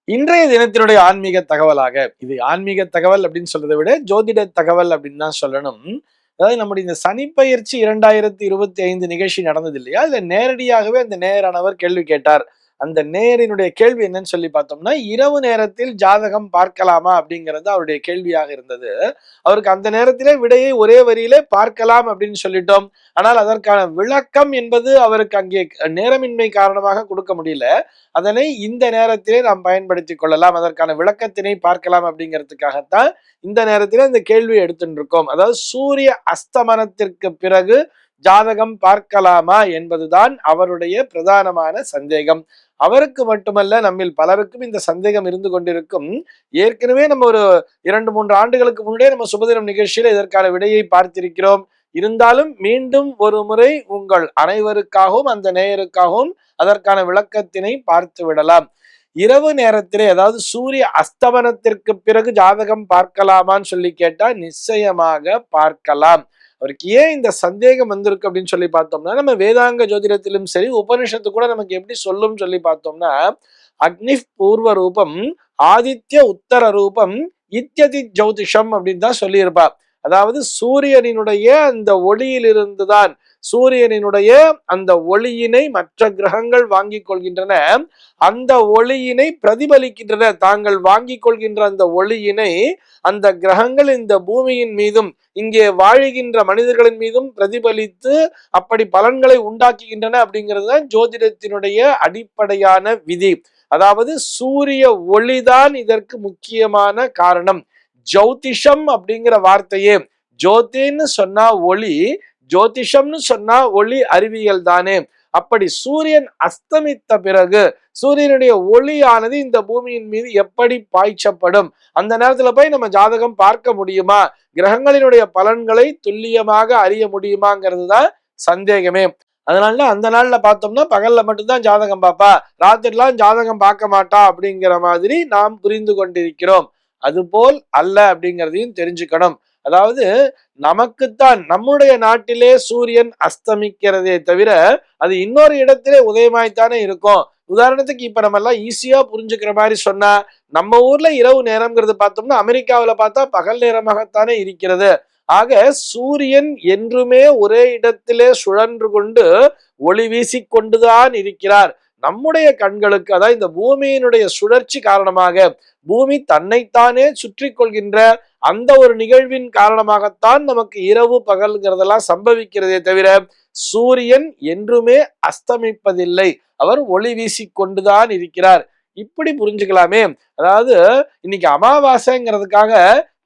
இன்றைய தினத்தினுடைய ஆன்மீக தகவலாக, இது ஆன்மீக தகவல் அப்படின்னு சொல்றதை விட ஜோதிட தகவல் அப்படின்னு தான் சொல்லணும். அதாவது நம்முடைய இந்த சனிப்பெயர்ச்சி 2025 நிகழ்ச்சி நடந்தது இல்லையா? அதுல நேரடியாகவே அந்த நேயரானவர் கேள்வி கேட்டார். அந்த நேயரினுடைய கேள்வி என்னன்னு சொல்லி பார்த்தோம்னா, இரவு நேரத்தில் ஜாதகம் பார்க்கலாமா அப்படிங்கிறது அவருடைய கேள்வியாக இருந்தது. அவருக்கு அந்த நேரத்திலே விடையை ஒரே வரியிலே பார்க்கலாம் அப்படின்னு சொல்லிட்டோம். ஆனால் அதற்கான விளக்கம் என்பது அவருக்கு அங்கே நேரமின்மை காரணமாக கொடுக்க முடியல. அதனை இந்த நேரத்திலே நாம் பயன்படுத்திக் கொள்ளலாம், அதற்கான விளக்கத்தினை பார்க்கலாம் அப்படிங்கிறதுக்காகத்தான் இந்த நேரத்திலே இந்த கேள்வியை எடுத்துட்டு இருக்கோம். அதாவது சூரிய அஸ்தமனத்திற்கு பிறகு ஜாதகம் பார்க்கலாமா என்பதுதான் அவருடைய பிரதானமான சந்தேகம். அவருக்கு மட்டுமல்ல, நம்மில் பலருக்கும் இந்த சந்தேகம் இருந்து கொண்டிருக்கும். ஏற்கனவே நம்ம ஒரு 2-3 ஆண்டுகளுக்கு முன்னே நம்ம சுபதினம் நிகழ்ச்சியில இதற்கான விடையை பார்த்திருக்கிறோம். இருந்தாலும் மீண்டும் ஒரு முறை உங்கள் அனைவருக்காகவும் அந்த நேயருக்காகவும் அதற்கான விளக்கத்தினை பார்த்து விடலாம். இரவு நேரத்திலே, அதாவது சூரிய அஸ்தமனத்திற்கு பிறகு ஜாதகம் பார்க்கலாமான்னு சொல்லி கேட்டா நிச்சயமாக பார்க்கலாம். அவருக்கு ஏன் இந்த சந்தேகம் வந்திருக்கு அப்படின்னு சொல்லி பார்த்தோம்னா, நம்ம வேதாங்க ஜோதிடத்திலும் சரி, உபனிஷத்து கூட நமக்கு எப்படி சொல்லும் சொல்லி பார்த்தோம்னா, அக்னி பூர்வ ரூபம் ஆதித்ய உத்தர ரூபம் இத்யதி ஜோதிஷம் அப்படின்னு தான் சொல்லியிருப்பா. அதாவது சூரியனினுடைய அந்த ஒளியிலிருந்துதான், சூரியனினுடைய அந்த ஒளியினை மற்ற கிரகங்கள் வாங்கிக் கொள்கின்றன. அந்த ஒளியினை பிரதிபலிக்கின்றன. தாங்கள் வாங்கிக் கொள்கின்ற அந்த ஒளியினை அந்த கிரகங்கள் இந்த பூமியின் மீதும் இங்கே வாழுகின்ற மனிதர்களின் மீதும் பிரதிபலித்து அப்படி பலன்களை உண்டாக்குகின்றன அப்படிங்கிறது தான் ஜோதிடத்தினுடைய அடிப்படையான விதி. அதாவது சூரிய ஒளிதான் இதற்கு முக்கியமான காரணம். ஜோதிஷம் அப்படிங்கிற வார்த்தையே, ஜோதின்னு சொன்னா ஒளி, ஜோதிஷம்னு சொன்னா ஒளி அறிவியல் தானே. அப்படி சூரியன் அஸ்தமித்த பிறகு சூரியனுடைய ஒளியானது இந்த பூமியின் மீது எப்படி பாய்ச்சப்படும், அந்த நேரத்துல போய் நம்ம ஜாதகம் பார்க்க முடியுமா, கிரகங்களினுடைய பலன்களை துல்லியமாக அறிய முடியுமாங்கிறது தான் சந்தேகமே. அதனால அந்த நாள்ல பார்த்தோம்னா பகல்ல மட்டும்தான் ஜாதகம் பார்ப்பா, ராத்திரிலாம் ஜாதகம் பார்க்க மாட்டா அப்படிங்கிற மாதிரி நாம் புரிந்து கொண்டிருக்கிறோம். அதுபோல் அல்ல அப்படிங்கிறதையும் தெரிஞ்சுக்கணும். அதாவது நமக்குத்தான் நம்முடைய நாட்டிலே சூரியன் அஸ்தமிக்கிறதே தவிர அது இன்னொரு இடத்திலே உதயமாய்த்தானே இருக்கும். உதாரணத்துக்கு இப்ப நம்ம எல்லாம் ஈஸியா புரிஞ்சுக்கிற மாதிரி சொன்னா, நம்ம ஊர்ல இரவு நேரம்ங்கிறது பார்த்தோம்னா அமெரிக்காவில பார்த்தா பகல் நேரமாகத்தானே இருக்கிறது. ஆக சூரியன் என்றுமே ஒரே இடத்திலே சுழன்று கொண்டு ஒளி வீசிக்கொண்டுதான் இருக்கிறார். நம்முடைய கண்களுக்கு, அதாவது இந்த பூமியினுடைய சுழற்சி காரணமாக, பூமி தன்னைத்தானே சுற்றி கொள்கின்ற அந்த ஒரு நிகழ்வின் காரணமாகத்தான் நமக்கு இரவு பகல்ங்கிறதெல்லாம் சம்பவிக்கிறதே தவிர சூரியன் என்றுமே அஸ்தமிப்பதில்லை. அவர் ஒளி வீசிக்கொண்டுதான் இருக்கிறார். இப்படி புரிஞ்சுக்கலாமே. அதாவது இன்னைக்கு அமாவாசைங்கிறதுக்காக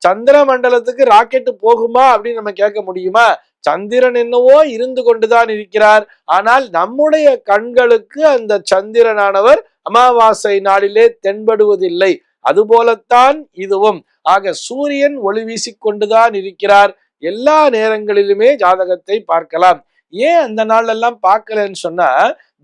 சந்திர மண்டலத்துக்கு ராக்கெட் போகுமா அப்படின்னு நம்ம கேட்க முடியுமா? சந்திரன் என்னவோ இருந்து கொண்டுதான் இருக்கிறார். ஆனால் நம்முடைய கண்களுக்கு அந்த சந்திரனானவர் அமாவாசை நாளிலே தென்படுவதில்லை. அதுபோலத்தான் இதுவும். ஆக சூரியன் ஒளி வீசிக்கொண்டுதான் இருக்கிறார். எல்லா நேரங்களிலுமே ஜாதகத்தை பார்க்கலாம். ஏன் அந்த நாள் எல்லாம் பார்க்கலன்னு சொன்னா,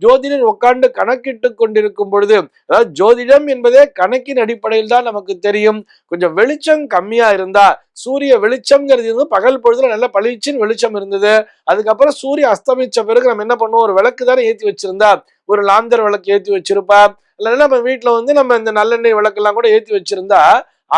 ஜோதிடர் உட்கார்ந்து கணக்கிட்டு கொண்டிருக்கும் பொழுது, அதாவது ஜோதிடம் என்பதே கணக்கின் அடிப்படையில் தான் நமக்கு தெரியும். கொஞ்சம் வெளிச்சம் கம்மியா இருந்தா, சூரிய வெளிச்சம்ங்கிறது இருந்து பகல் பொழுதுல நல்ல பளிச்சுன்னு வெளிச்சம் இருந்தது. அதுக்கப்புறம் சூரிய அஸ்தமிச்ச பிறகு நம்ம என்ன பண்ணுவோம், ஒரு விளக்கு தானே ஏற்றி வச்சிருந்தா, ஒரு லாந்தர் விளக்கு ஏற்றி வச்சிருப்பா, இல்லைன்னா நம்ம வீட்டுல நம்ம இந்த நல்லெண்ணெய் விளக்கெல்லாம் கூட ஏற்றி வச்சிருந்தா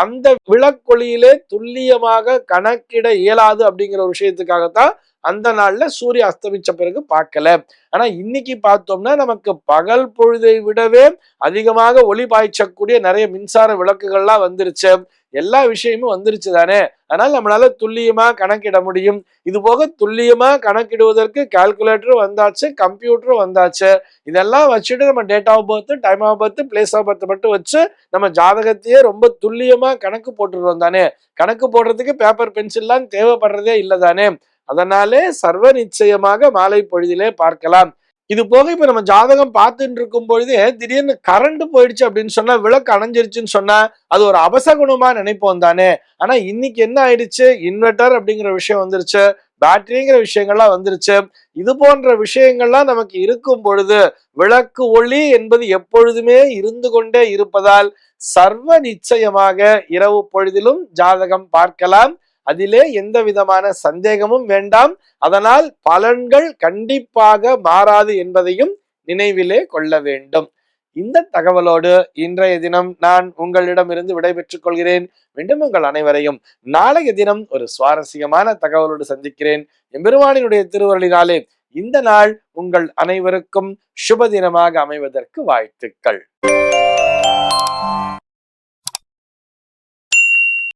அந்த விளக்கொளியிலே துல்லியமாக கணக்கிட இயலாது அப்படிங்கிற ஒரு விஷயத்துக்காகத்தான் அந்த நாள்ல சூரிய அஸ்தமிச்ச பிறகு பார்க்கல. ஆனா இன்னைக்கு பார்த்தோம்னா நமக்கு பகல் பொழுதை விடவே அதிகமாக ஒளி பாய்ச்சக்கூடிய நிறைய மின்சார விளக்குகள்லாம் வந்துருச்சு. எல்லா விஷயமும் வந்துருச்சு தானே. அதனால நம்மளால துல்லியமா கணக்கிட முடியும். இது போக துல்லியமா கணக்கிடுவதற்கு கால்குலேட்டரும் வந்தாச்சு, கம்ப்யூட்டரும் வந்தாச்சு. இதெல்லாம் வச்சுட்டு நம்ம date of birth, time of birth, place of birth மட்டும் வச்சு நம்ம ஜாதகத்தையே ரொம்ப துல்லியமா கணக்கு போட்டுருவோம் தானே. கணக்கு போடுறதுக்கு பேப்பர் பென்சில்லாம் தேவைப்படுறதே இல்லை தானே. அதனாலே சர்வ நிச்சயமாக மாலை பொழுதிலே பார்க்கலாம். இது போக இப்ப நம்ம ஜாதகம் பார்த்துட்டு இருக்கும் பொழுதே திடீர்னு கரண்ட் போயிடுச்சு அப்படின்னு சொன்னா, விளக்கு அணைஞ்சிருச்சுன்னு சொன்னா அது ஒரு அபசகுணமா நினைப்போம் தானே. ஆனா இன்னைக்கு என்ன ஆயிடுச்சு, இன்வெர்டர் அப்படிங்கிற விஷயம் வந்துருச்சு, பேட்டரிங்கிற விஷயங்கள்லாம் வந்துருச்சு. இது போன்ற விஷயங்கள்லாம் நமக்கு இருக்கும் பொழுது விளக்கு ஒளி என்பது எப்பொழுதுமே இருந்து கொண்டே இருப்பதால் சர்வ நிச்சயமாக இரவு பொழுதிலும் ஜாதகம் பார்க்கலாம். அதிலே எந்த விதமான சந்தேகமும் வேண்டாம். அதனால் பலன்கள் கண்டிப்பாக மாறாது என்பதையும் நினைவிலே கொள்ள வேண்டும். இந்த தகவலோடு இன்றைய தினம் நான் உங்களிடமிருந்து விடைபெற்றுக் கொள்கிறேன். மீண்டும் உங்கள் அனைவரையும் நாளைய தினம் ஒரு சுவாரஸ்யமான தகவலோடு சந்திக்கிறேன். எம்பெருமானினுடைய திருவருளினாலே இந்த நாள் உங்கள் அனைவருக்கும் சுப தினமாக அமைவதற்கு வாழ்த்துக்கள்.